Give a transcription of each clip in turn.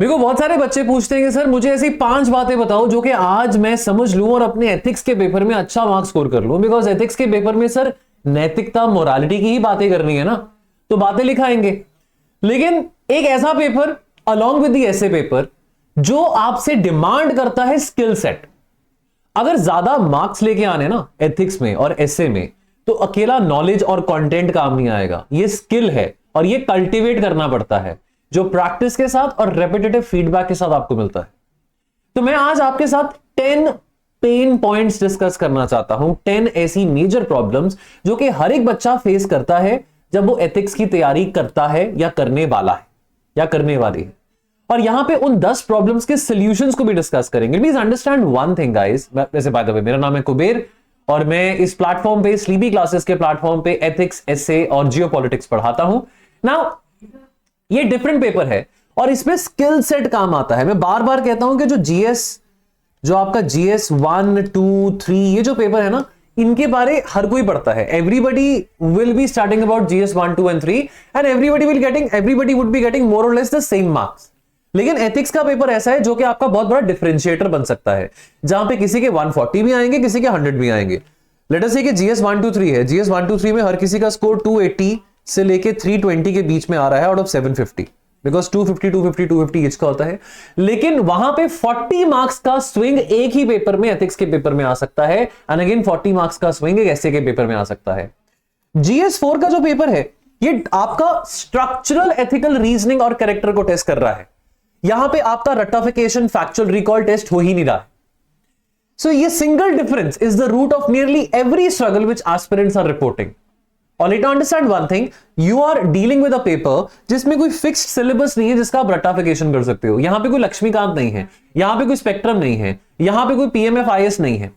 देखो बहुत सारे बच्चे पूछते हैं कि सर मुझे ऐसी 5 बातें बताओ जो कि आज मैं समझ लूं और अपने एथिक्स के पेपर में अच्छा मार्क्स स्कोर कर लूं। बिकॉज एथिक्स के पेपर में सर नैतिकता मोरालिटी की ही बातें करनी है ना, तो बातें लिखाएंगे। लेकिन एक ऐसा paper along with the essay paper जो आपसे डिमांड करता है स्किल सेट। अगर ज्यादा मार्क्स लेके आने ना एथिक्स में और एसे में, तो अकेला नॉलेज और कंटेंट काम नहीं आएगा। ये स्किल है और ये कल्टीवेट करना पड़ता है, जो प्रैक्टिस के साथ और रेपिटेटिव फीडबैक के साथ आपको मिलता है। तो मैं आज आपके साथ 10 पेन पॉइंट्स डिस्कस करना चाहता हूं, 10 ऐसी मेजर प्रॉब्लम्स जो कि हर एक बच्चा फेस करता है जब वो एथिक्स की तैयारी करता है या करने वाला है या करने वाली है। और यहां पे उन 10 प्रॉब्लम्स के सॉल्यूशंस को भी डिस्कस करेंगे। Please understand one thing guys, वैसे बाय द वे मेरा नाम है कुबेर और मैं इस प्लेटफॉर्म पे, स्लीपी क्लासेस के प्लेटफॉर्म पे एथिक्स, एसे और जियोपॉलिटिक्स पढ़ाता हूं। नाउ ये डिफरेंट पेपर है और इसमें स्किल सेट काम आता है। मैं बार बार कहता हूं कि जो आपका जीएस 1, 2, 3 ये जो पेपर है ना, इनके बारे हर कोई पढ़ता है। Everybody will be starting about GS 1, 2 and 3 and everybody would be getting more और लेस द सेम मार्क्स। लेकिन एथिक्स का पेपर ऐसा है जो कि आपका बहुत बड़ा डिफरेंशिएटर बन सकता है, जहां पे किसी के 140 भी आएंगे, किसी के 100 भी आएंगे। लेट अस से कि जीएस 1, 2, 3 है। जीएस 1, 2, 3 में हर किसी का स्कोर 280 से लेके 320 के बीच में आ रहा है आउट ऑफ 750, बिकॉज 250 ईच का होता है। लेकिन वहां पे 40 मार्क्स का स्विंग एक ही पेपर में, एथिक्स के पेपर में आ सकता है, एंड अगेन 40 मार्क्स का स्विंग एक ऐसे के पेपर में आ सकता है। जीएस 4 का जो पेपर है, ये आपका स्ट्रक्चरल एथिकल रीजनिंग और कैरेक्टर को टेस्ट कर रहा है। यहां पे आपका रट्टाफिकेशन, फैक्चुअल रिकॉल टेस्ट हो ही नहीं रहा है। सो ये single difference is the root of nearly every struggle which aspirants are reporting. और let understand one thing, you are dealing with a paper जिसमें कोई फिक्स्ड सिलेबस नहीं है जिसका आप रट्टाफिकेशन कर सकते हो। यहां पे कोई लक्ष्मीकांत नहीं है, यहां पे कोई स्पेक्ट्रम नहीं है, यहां पे कोई पीएमएफआईएस नहीं है।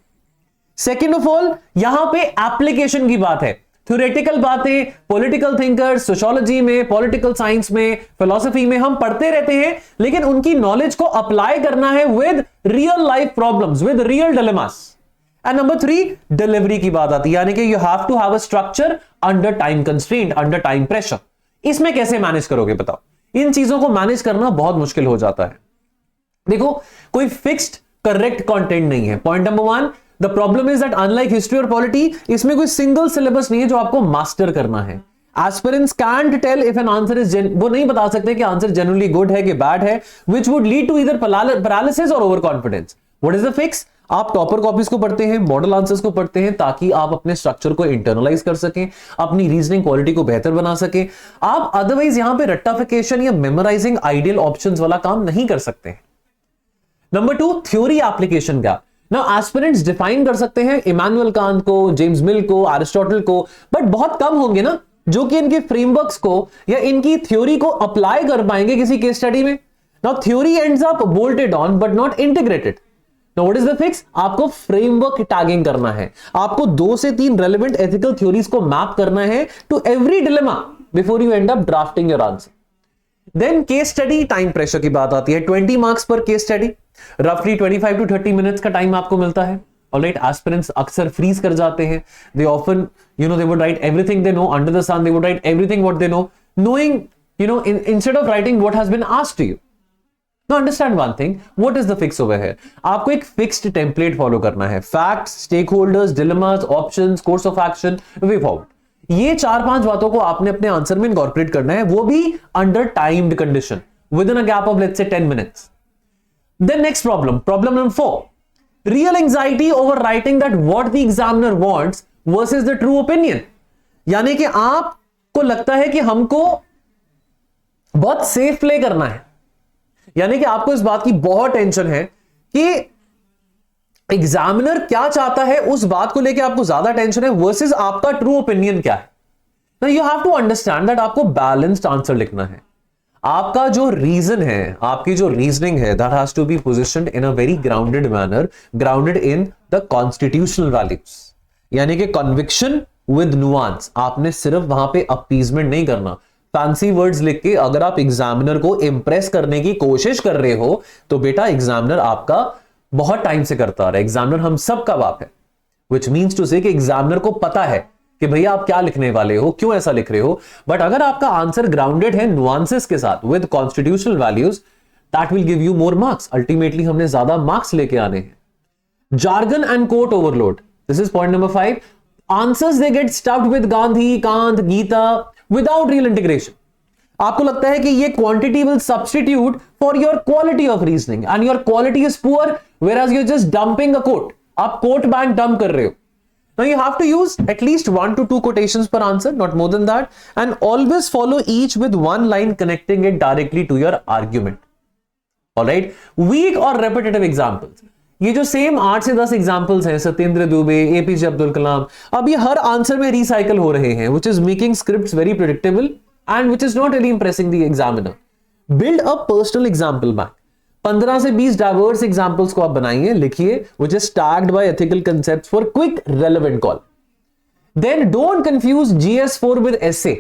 सेकेंड ऑफ ऑल, यहां पे एप्लीकेशन की बात है। थ्योरेटिकल बातें पॉलिटिकल थिंकर्स, सोशियोलॉजी में, पॉलिटिकल साइंस में, फिलॉसफी में हम पढ़ते रहते हैं, लेकिन उनकी नॉलेज को अप्लाई करना है with real life problems, with real dilemmas. And number 3, delivery की बात आती है, यानी कि you have to have a structure under time constraint, under time pressure. इसमें कैसे मैनेज करोगे बताओ? इन चीजों को मैनेज करना बहुत मुश्किल हो जाता है। देखो, कोई फिक्स्ड करेक्ट कंटेंट नहीं है। Point number 1, the problem is that unlike history और पॉलिटी, इसमें कोई सिंगल सिलेबस नहीं है जो आपको मास्टर करना है। Aspirants can't tell if an answer is, वो नहीं बता सकते कि आंसर जनरली गुड है कि बैड है, which would lead to either paralysis और over confidence. What is the fix? आप टॉपर कॉपीज को पढ़ते हैं, मॉडल आंसर्स को पढ़ते हैं, ताकि आप अपने स्ट्रक्चर को इंटरनलाइज कर सकें, अपनी रीजनिंग क्वालिटी को बेहतर बना सकें। आप अदरवाइज यहां पे रट्टाफिकेशन या मेमोराइजिंग आइडियल ऑप्शंस वाला काम नहीं कर सकते। Number 2, theory application gap. Now aspirants define कर सकते हैं इमैनुअल कांत को, जेम्स मिल को, एरिस्टोटल को, बट बहुत कम होंगे ना जो कि इनके फ्रेमवर्क्स को या इनकी थ्योरी को अप्लाई कर पाएंगे किसी केस स्टडी में। Now theory ends up bolted on but not integrated. Now what is the fix? आपको फ्रेमवर्क टैगिंग करना है। आपको 2 से 3 रेलेवेंट एथिकल थ्योरीज को मैप करना है to every dilemma before you end up drafting your answer. Then case study, time pressure की बात आती है। 20 मार्क्स पर केस स्टडी, रफली 25 to 30 मिनट्स का टाइम आपको मिलता है। ऑलराइट, एस्पिरेंट्स अक्सर फ्रीज कर जाते हैं। They often they would write everything they know under the sun, they would write everything what they know, knowing instead of writing what has been asked to you. Now understand one thing, what is the fix over here? आपको एक fixed template follow करना है। Facts, stakeholders, dilemmas, options, course of action, way forward. ये 4-5 बातों को आपने अपने answer में इनकॉर्पोरेट करना है, वो भी under timed condition, within a gap of let's say 10 minutes. Then next problem number 4, real anxiety over writing that what the examiner wants versus the true opinion. यानी कि आपको लगता है कि हमको बहुत सेफ प्ले करना है, यानी कि आपको इस बात की बहुत टेंशन है कि एग्जामिनर क्या चाहता है, उस बात को लेकर आपको ज्यादा टेंशन है वर्सेस आपका ट्रू ओपिनियन क्या है। Now you have to understand that आपको बैलेंस्ड आंसर लिखना है। आपका जो रीजन है, आपकी जो रीजनिंग है, that has to be positioned in a very grounded manner, grounded in the constitutional values, यानी कि कन्विक्शन विद नुआंस। आपने सिर्फ वहां पे अपीजमेंट नहीं करना, फैंसी वर्ड्स लिख के अगर आप एग्जामिनर को इंप्रेस करने की कोशिश कर रहे हो तो बेटा एग्जामिनर आपका बहुत टाइम से करता आ रहा है। एग्जामिनर हम सब का बाप है, विच मीन्स टू से कि एग्जामिनर को पता है कि भैया आप क्या लिखने वाले हो, क्यों ऐसा लिख रहे हो। बट अगर आपका आंसर ग्राउंडेड है नुआंसेस के साथ, with constitutional values, that will give you more marks. Ultimately हमने ज्यादा मार्क्स लेके आने हैं। Jargon and quote overload. This is point number 5. Answers they get stuffed with Gandhi, Kant, Gita without real integration. आपको लगता है कि ये quantity will substitute for your quality of reasoning and your quality is poor whereas you're just dumping a quote. आप quote bank dump कर रहे हो. Now you have to use at least 1 to 2 quotations per answer, not more than that, and always follow each with one line connecting it directly to your argument. All right? Weak or repetitive examples. ये जो same 8 से 10 examples हैं, Satyendra Dubey, APJ Abdul कलाम, अब ये हर answer में recycle हो रहे हैं, which is making scripts very predictable and which is not really impressing the examiner. Build a personal example bank. 15 से 20 diverse examples को आप बनाइए, लिखिए, which is tagged by ethical concepts for quick relevant call. Then don't confuse GS4 with essay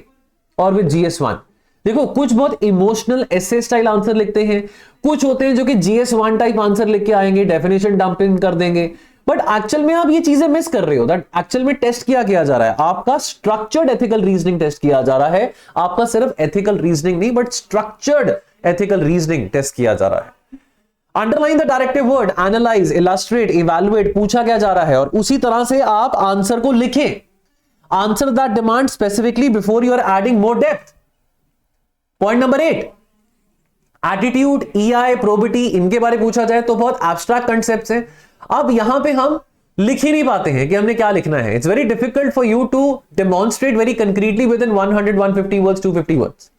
or with GS1. देखो, कुछ बहुत emotional एसे style answer लिखते हैं, कुछ होते हैं जो कि GS1 टाइप आंसर लिख के आएंगे, डेफिनेशन डंपिंग कर देंगे, बट एक्चुअल में आप ये चीजें मिस कर रहे हो। दैट एक्चुअल में टेस्ट किया जा रहा है, आपका स्ट्रक्चर्ड एथिकल रीजनिंग टेस्ट किया जा रहा है, आपका सिर्फ एथिकल रीजनिंग नहीं but structured ethical reasoning test किया जा रहा है। Underline the directive word, analyse, illustrate, evaluate पूछा क्या जा रहा है और उसी तरह से आप आंसर को लिखें। Answer that demand specifically before you are adding more depth. Point number 8, attitude, EI, probity, इनके बारे में पूछा जाए तो बहुत एब्स्ट्रैक्ट कंसेप्ट्स हैं। अब यहां पे हम लिख ही नहीं पाते हैं कि हमने क्या लिखना है। It's very difficult for you to demonstrate very concretely within 100, 150 words, 250 words.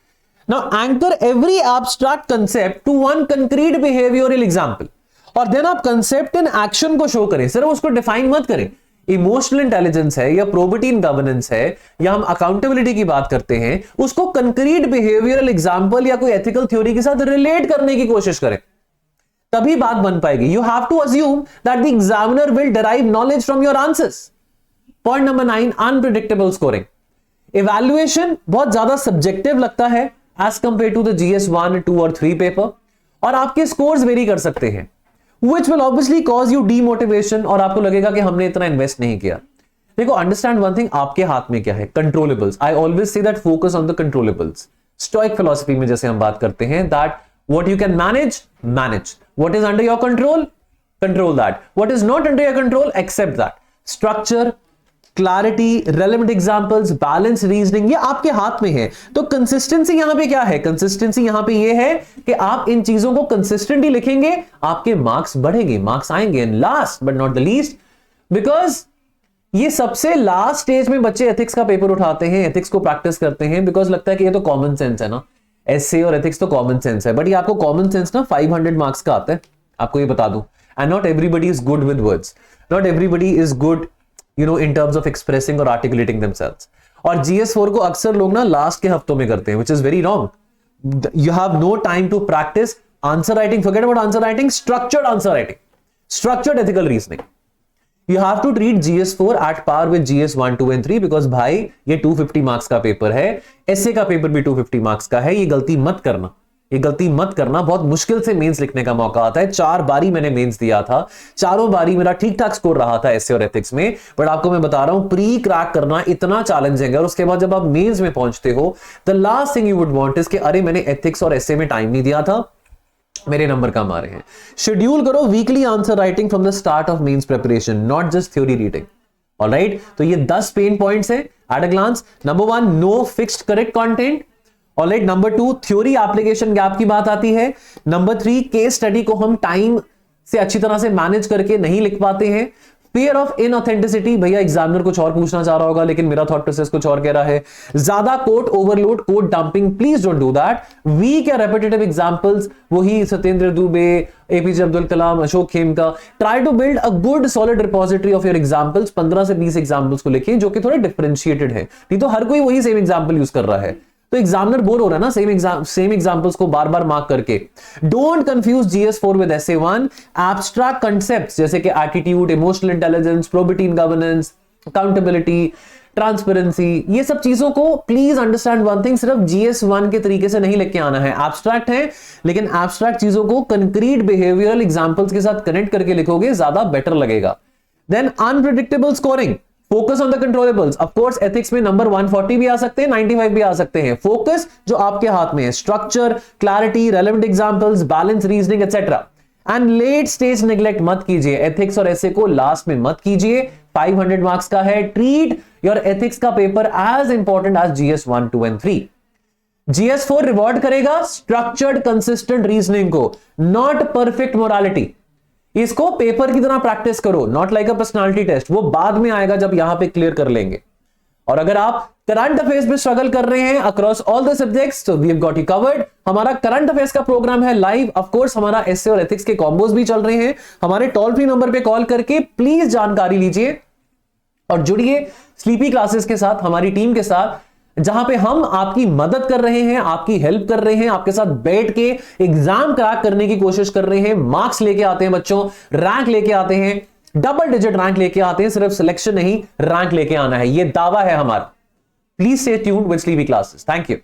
Now anchor every abstract concept to one concrete behavioural example और देन आप कंसेप्ट इन एक्शन को शो करें, सिर्फ उसको डिफाइन मत करें। इमोशनल इंटेलिजेंस है या प्रोबिटी इन गवर्नेंस है या हम अकाउंटेबिलिटी की बात करते हैं, उसको कंक्रीट बिहेवियरल एग्जांपल या कोई एथिकल थ्योरी के साथ रिलेट करने की कोशिश करें, तभी बात बन पाएगी। You have to assume that the examiner will derive knowledge from your answers. Point number 9, unpredictable scoring. Evaluation बहुत ज्यादा सब्जेक्टिव लगता है as compare to the GS1, 2 और 3 पेपर, और आपके स्कोर्स वेरी कर सकते हैं, which will obviously cause you demotivation और आपको लगेगा कि हमने इतना इन्वेस्ट नहीं किया। देखो, अंडरस्टैंड वन थिंग, आपके हाथ में क्या है, controllables. I always say that focus on the controllables. Stoic philosophy में जैसे हम बात करते हैं that what you can manage, manage, what is under your control, control that, what is not under your control, accept that. Structure, clarity, relevant examples, balance reasoning, ये आपके हाथ में है। तो कंसिस्टेंसी यहां पे क्या है, कंसिस्टेंसी यहां पे ये है कि आप इन चीजों को कंसिस्टेंटली लिखेंगे, आपके मार्क्स बढ़ेंगे, मार्क्स आएंगे। And last but not the least, because ये सबसे लास्ट स्टेज में बच्चे एथिक्स का पेपर उठाते हैं, एथिक्स को प्रैक्टिस करते हैं, बिकॉज लगता है कि ये तो कॉमन सेंस है ना, एसए और एथिक्स तो कॉमन सेंस है, बट ये आपको कॉमन सेंस ना 500 मार्क्स का आता है, आपको ये बता दूं। And not everybody is good with words, not everybody is good in terms of expressing or articulating themselves. और GS4 को अक्सर लोग ना लास्ट के हफ्तों में करते हैं, which is very wrong. You have no time to practice answer writing. Forget about answer writing, structured answer writing, structured ethical reasoning. You have to treat GS4 at par with GS1, 2 and 3 because भाई ये 250 marks का paper है, S A का paper भी 250 marks का है, ये गलती मत करना, ये गलती मत करना। बहुत मुश्किल से मेंस लिखने का मौका आता है। 4 बारी मैंने मेंस दिया था, चारों बारी मेरा ठीक ठाक स्कोर रहा था एसए और एथिक्स में, बट आपको मैं बता रहा हूं प्री क्रैक करना इतना चैलेंजिंग है। और उसके बाद जब आप मेंस में पहुंचते हो, the last thing you would want is कि अरे मैंने एथिक्स और एसए में टाइम नहीं दिया था, मेरे नंबर कम आ रहे हैं। शेड्यूल करो weekly answer writing from the start of mains preparation, not just theory reading. Alright, तो ये 10 पेन पॉइंट्स हैं at a glance. Number 1, no fixed correct content. Alright, number 2, theory application gap की बात आती है। नंबर 3, केस स्टडी को हम time से अच्छी तरह से मैनेज करके नहीं लिख पाते हैं। फियर ऑफ इनऑथेंटिसिटी, भैया एग्जामिनर कुछ और पूछना चाह रहा होगा लेकिन मेरा थॉट प्रोसेस कुछ और कह रहा है। ज्यादा quote overload, quote dumping, please don't do that. Weak या रेपिटेटिव एग्जांपल्स, वही Satyendra Dubey, APJ Abdul Kalam, Ashok Khemka. Try to build a good solid repository of your examples. 15 से 20 एग्जांपल्स को लिखिए जो कि थोड़े डिफरेंशिएटेड है, नहीं तो हर कोई वही सेम एग्जांपल यूज कर रहा है, तो एग्जामिनर बोर हो रहा है ना सेम एग्जांपल्स को बार बार मार्क करके। Don't confuse GS4 with SA1। Abstract concepts जैसे कि attitude, emotional intelligence, probity in governance, accountability, transparency, ये सब चीजों को प्लीज अंडरस्टैंड वन थिंग, सिर्फ GS1 के तरीके से नहीं लेके आना है। एब्स्ट्रैक्ट है लेकिन एब्स्ट्रैक्ट चीजों को कंक्रीट बिहेवियरल एग्जांपल्स के साथ कनेक्ट करके लिखोगे, ज्यादा बेटर लगेगा। Then unpredictable scoring, focus on the controllables, of course ethics में नंबर 140 भी आ सकते हैं, 95 भी आ सकते हैं। फोकस जो आपके हाथ में है, structure, clarity, relevant examples, balance reasoning etcetera. And let stage neglect मत कीजिए, एथिक्स और ऐसे को लास्ट में मत कीजिए। 500 मार्क्स का है। ट्रीट योर एथिक्स का paper as important as GS 1, 2 and 3। GS4 reward करेगा स्ट्रक्चर्ड कंसिस्टेंट रीजनिंग को, नॉट परफेक्ट मोरालिटी। इसको पेपर की तरह प्रैक्टिस करो, not like a personality test, वो बाद में आएगा जब यहां पे क्लियर कर लेंगे। और अगर आप करंट अफेयर्स में स्ट्रगल कर रहे हैं अक्रॉस ऑल द सब्जेक्ट्स, तो we have got you covered. हमारा करंट अफेयर्स का प्रोग्राम है लाइव, ऑफ कोर्स हमारा एसए और एथिक्स के कॉम्बोज भी चल रहे हैं। हमारे टोल फ्री नंबर पे कॉल करके प्लीज जानकारी लीजिए और जुड़िए स्लीपी क्लासेस के साथ, हमारी टीम के साथ, जहां पे हम आपकी मदद कर रहे हैं, आपकी हेल्प कर रहे हैं, आपके साथ बैठ के एग्जाम क्रैक करने की कोशिश कर रहे हैं। मार्क्स लेके आते हैं बच्चों, रैंक लेके आते हैं, डबल डिजिट रैंक लेके आते हैं। सिर्फ सिलेक्शन नहीं, रैंक लेके आना है, ये दावा है हमारा। Please stay tuned with sleepy classes. Thank you.